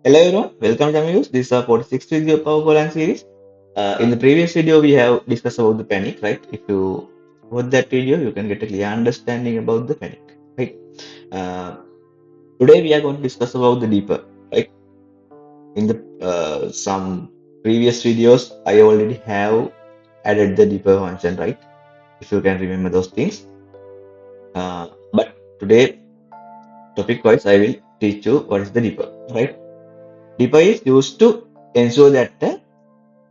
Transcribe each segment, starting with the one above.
Hello everyone, welcome to ChamiViews. This is our 46th video of our Golang series. In the previous video, we have discussed about the panic, right? If you watch that video, you can get a clear understanding about the panic, right? Uh, Today we are going to discuss about the deeper, right? In the some previous videos, I already have added the deeper function, right? If you can remember those things. But today, topic-wise, I will teach you what is the deeper, right? Deeper is used to ensure that the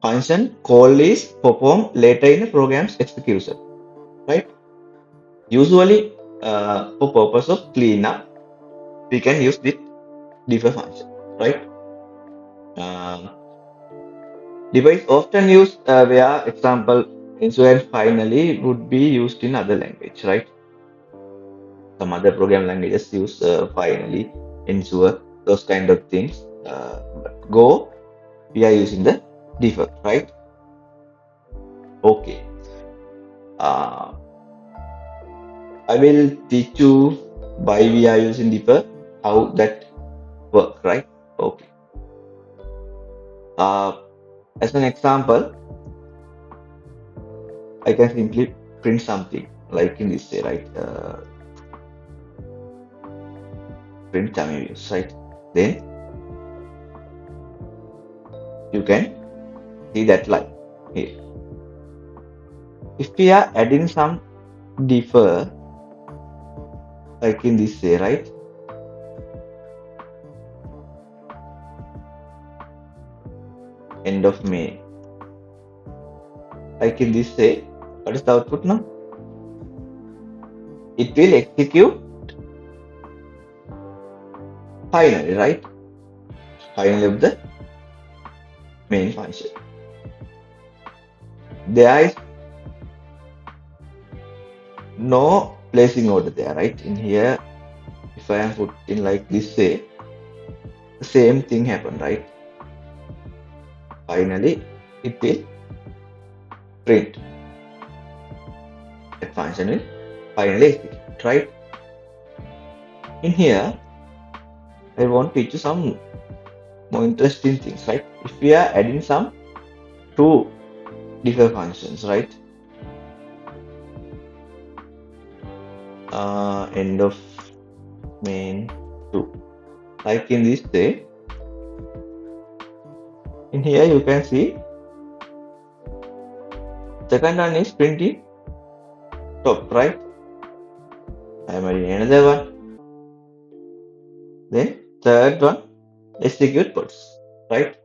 function call is performed later in the program's execution, right? Usually, for purpose of cleanup, we can use the defer function, right? Um, Defer is often used where example ensure finally would be used in other language, right? Some other program languages use finally, ensure, those kind of things. But Go, we are using the defer, right? Okay. Uh, I will teach you why we are using defer, how that work, right? Okay. Uh, as an example, I can simply print something like in this way, right? Print ChamiViews, right? Then you can see that line here. If we are adding some defer, like in this way, right? End of May, like in this way, what is the output now? It will execute finally, right? Finally of the main function. There is no placing order there, right? In here, if I am putting like this way, the same thing happen, right? Finally, it will print. That function will finally execute, right? In here, I want to teach you some more interesting things, right? If we are adding some two different functions, right? End of main 2, like in this way. In here, you can see second one is printing top, right? I am adding another one. Then third one execute puts, right?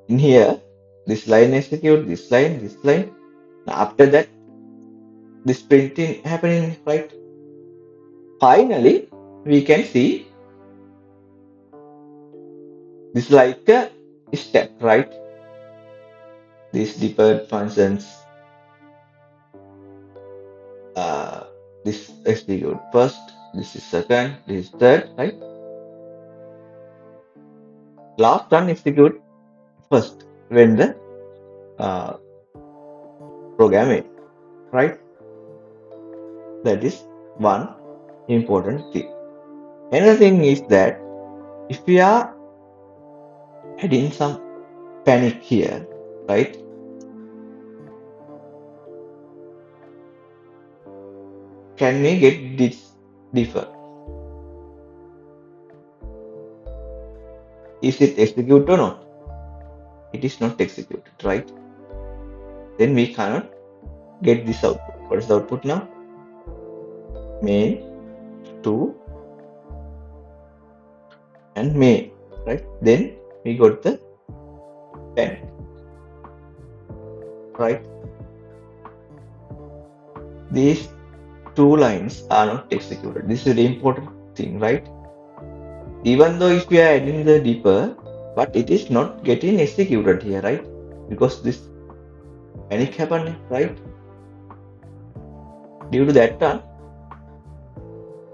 In here, this line execute, this line, this line. After that, this printing happening, right? Finally, we can see this like a step, right? These deferred functions, this execute first, this is second, this is third, right? Last one execute first when the uh, program ends, right? That is one important thing. Another thing is that if we are adding some panic here, right? Can we get this defer? Is it executed or not? It is not executed, right? Then we cannot get this output. What is the output now? Main 2 and May, right? Then we got the panic, right? These two lines are not executed. This is a very important thing, right? Even though if we are adding the deeper, but it is not getting executed here, right? Because this panic happened, right? Due to that one,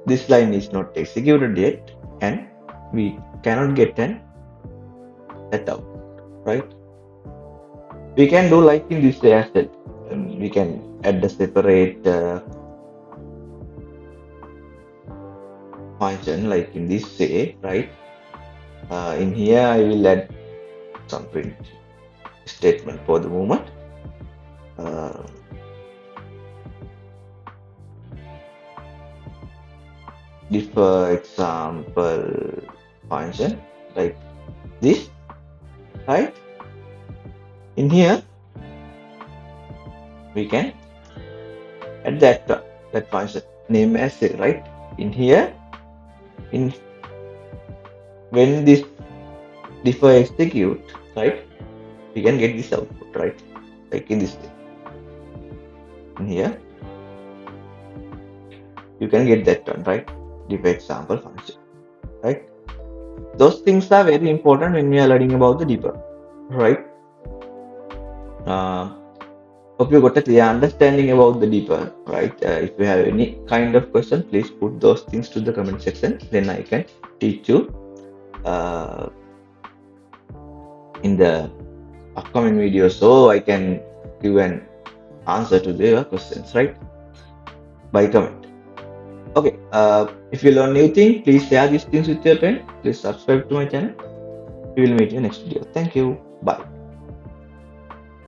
this line is not executed yet, and we cannot get that out, right? We can do like in this way as well. We can add the separate function like in this say, right? In here I will add some print statement for the moment. Defer example function like this, right? In here we can add that function name as say, right? In here, in when this defer execute, right, we can get this output, right? Like in this way. In here you can get that one, right? Defer example function, right? Those things are very important when we are learning about the defer, right? Hope you got a clear understanding about the defer, right? If you have any kind of question, please put those things to the comment section. Then I can teach you in the upcoming video, so I can give an answer to their questions, right? By comment. Okay. If you learn new thing, please share these things with your friend. Please subscribe to my channel. We will meet you next video. Thank you. Bye.